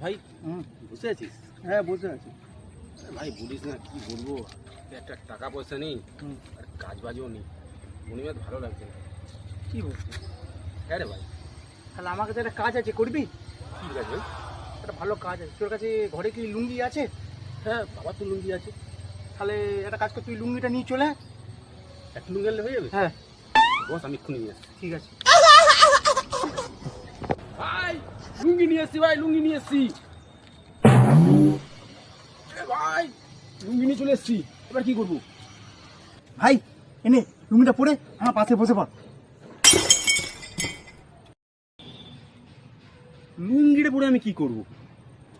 ভাই বসে আছিস? হ্যাঁ বসে আছি। ভাই বলিস না, কি বলবো, একটা টাকা পয়সা নেই আর কাজ বাজও নেই, মনিমাত ভালো লাগছে না। কি বলছিস? হ্যাঁ রে ভাই। তাহলে আমার কাছে একটা কাজ আছে, করবি? ঠিক আছে ভাই। একটা ভালো কাজ আছে। তোর কাছে ঘরে কি লুঙ্গি আছে? হ্যাঁ বাবার তো লুঙ্গি আছে। তাহলে একটা কাজ কর, তুই লুঙ্গিটা নিয়ে চলে আয়। একটা লুঙ্গি আনলে হয়ে যাবে? হ্যাঁ বস আমি এক্ষুনি নিয়ে আসছি। ঠিক আছে। ভাই লুঙ্গি নিয়ে এসছি, ভাই লুঙ্গি নিয়ে এসছি। ভাই লুঙ্গি নিয়ে চলে এসছি, এবার কি করবো? ভাই এনে লুঙ্গিটা পরে আমার পাশে বসে পড়। লুঙ্গিটা পরে আমি কি করবো?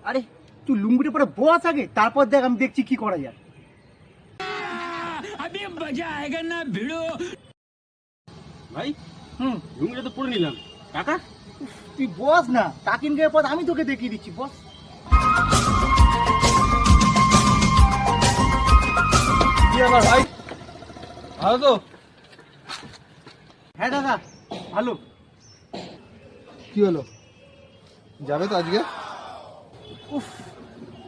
আরে তুই লুঙ্গিটা পরে বস আগে, তারপর দেখ আমি দেখছি কি করা যায়। ভাই লুঙ্গিটা তো পরে নিলাম, টাকা? তুই বস না, টাকিন গিয়ে পর আমি তোকে দেখিয়ে দিচ্ছি, বস। কি আমার ভাই ভালো তো? হ্যাঁ দাদা ভালো। কি হলো, যাবে তো আজকে? উফ,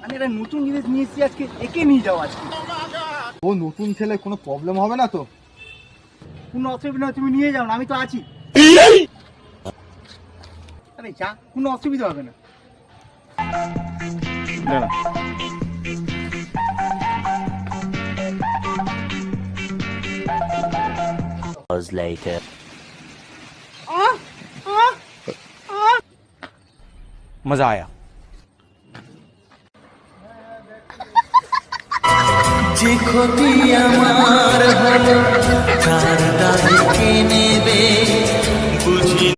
আমি একটা নতুন জিনিস নিয়ে এসেছি আজকে, একে নিয়ে যাও আজকে। ও নতুন ছেলে, কোনো প্রবলেম হবে না তো? কোনো অসুবিধা নয়, তুমি নিয়ে যাও না, আমি তো আছি। আরে যা, কোনো অসুবিধা হবে না। Later. मजा आया। যে ক্ষতি আমার হলো